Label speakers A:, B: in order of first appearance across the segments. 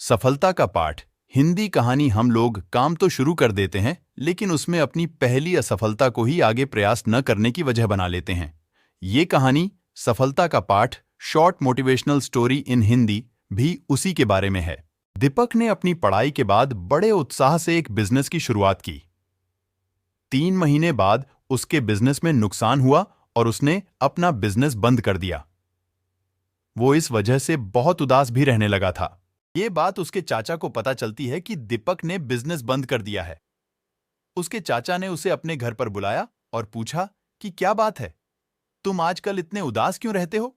A: सफलता का पाठ। हिंदी कहानी। हम लोग काम तो शुरू कर देते हैं, लेकिन उसमें अपनी पहली असफलता को ही आगे प्रयास न करने की वजह बना लेते हैं। ये कहानी सफलता का पाठ, short motivational story in Hindi, भी उसी के बारे में है। दीपक ने अपनी पढ़ाई के बाद बड़े उत्साह से एक बिजनेस की शुरुआत की। 3 महीने बाद उसके बिजनेस में नुकसान हुआ और उसने अपना बिजनेस बंद कर दिया। वो इस वजह से बहुत उदास भी रहने लगा था। ये बात उसके चाचा को पता चलती है कि दीपक ने बिजनेस बंद कर दिया है। उसके चाचा ने उसे अपने घर पर बुलाया और पूछा कि क्या बात है, तुम आजकल इतने उदास क्यों रहते हो?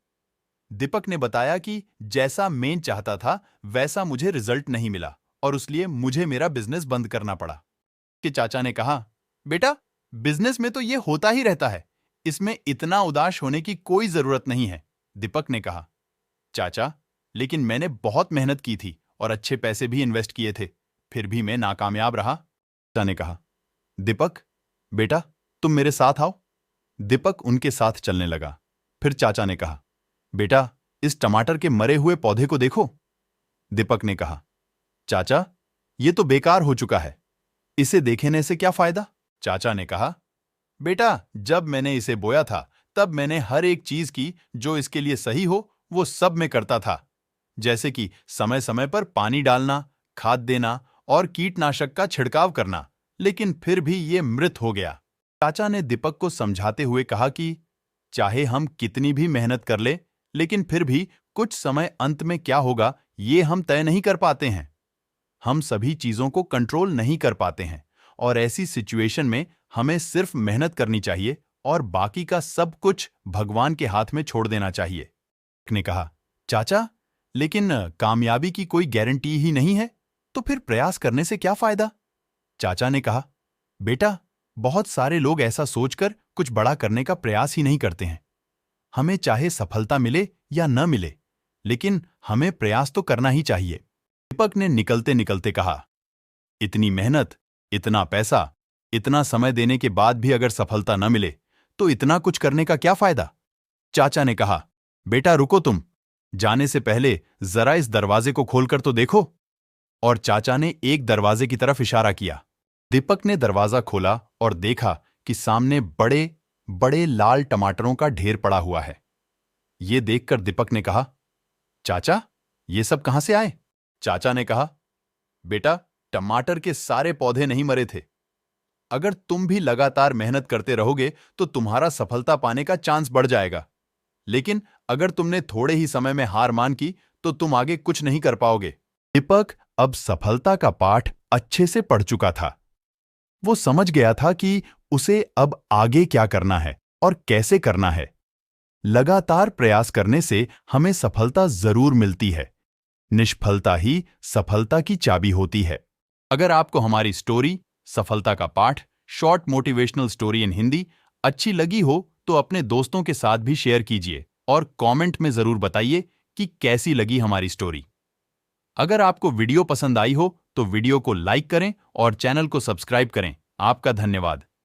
A: दीपक ने बताया कि जैसा मैं चाहता था वैसा मुझे रिजल्ट नहीं मिला और इसलिए मुझे मेरा बिजनेस बंद करना पड़ा। कि चाचा ने कहा, बेटा, बिजनेस में तो ये होता ही रहता है, इसमें इतना उदास होने की कोई जरूरत नहीं है। दीपक ने कहा, चाचा, लेकिन मैंने बहुत मेहनत की थी और अच्छे पैसे भी इन्वेस्ट किए थे, फिर भी मैं नाकामयाब रहा। चाचा ने कहा, दीपक बेटा, तुम मेरे साथ आओ। दीपक उनके साथ चलने लगा। फिर चाचा ने कहा, बेटा, इस टमाटर के मरे हुए पौधे को देखो। दीपक ने कहा, चाचा, ये तो बेकार हो चुका है, इसे देखने से क्या फायदा? चाचा ने कहा, बेटा, जब मैंने इसे बोया था तब मैंने हर एक चीज की जो इसके लिए सही हो वो सब मैं करता था, जैसे कि समय समय पर पानी डालना, खाद देना और कीटनाशक का छिड़काव करना, लेकिन फिर भी ये मृत हो गया। चाचा ने दीपक को समझाते हुए कहा कि चाहे हम कितनी भी मेहनत कर ले, लेकिन फिर भी कुछ समय अंत में क्या होगा ये हम तय नहीं कर पाते हैं। हम सभी चीजों को कंट्रोल नहीं कर पाते हैं और ऐसी सिचुएशन में हमें सिर्फ मेहनत करनी चाहिए और बाकी का सब कुछ भगवान के हाथ में छोड़ देना चाहिए। ने कहा, चाचा, लेकिन कामयाबी की कोई गारंटी ही नहीं है, तो फिर प्रयास करने से क्या फायदा? चाचा ने कहा, बेटा, बहुत सारे लोग ऐसा सोचकर कुछ बड़ा करने का प्रयास ही नहीं करते हैं। हमें चाहे सफलता मिले या न मिले, लेकिन हमें प्रयास तो करना ही चाहिए। दीपक ने निकलते निकलते कहा, इतनी मेहनत, इतना पैसा, इतना समय देने के बाद भी अगर सफलता न मिले तो इतना कुछ करने का क्या फायदा? चाचा ने कहा, बेटा रुको, तुम जाने से पहले जरा इस दरवाजे को खोलकर तो देखो। और चाचा ने एक दरवाजे की तरफ इशारा किया। दीपक ने दरवाजा खोला और देखा कि सामने बड़े बड़े लाल टमाटरों का ढेर पड़ा हुआ है। ये देखकर दीपक ने कहा, चाचा, ये सब कहां से आए? चाचा ने कहा, बेटा, टमाटर के सारे पौधे नहीं मरे थे। अगर तुम भी लगातार मेहनत करते रहोगे तो तुम्हारा सफलता पाने का चांस बढ़ जाएगा, लेकिन अगर तुमने थोड़े ही समय में हार मान की तो तुम आगे कुछ नहीं कर पाओगे। दीपक अब सफलता का पाठ अच्छे से पढ़ चुका था। वो समझ गया था कि उसे अब आगे क्या करना है और कैसे करना है। लगातार प्रयास करने से हमें सफलता जरूर मिलती है। निष्फलता ही सफलता की चाबी होती है। अगर आपको हमारी स्टोरी सफलता का पाठ, short motivational story in Hindi अच्छी लगी हो तो अपने दोस्तों के साथ भी शेयर कीजिए और कमेंट में जरूर बताइए कि कैसी लगी हमारी स्टोरी। अगर आपको वीडियो पसंद आई हो तो वीडियो को लाइक करें और चैनल को सब्सक्राइब करें। आपका धन्यवाद।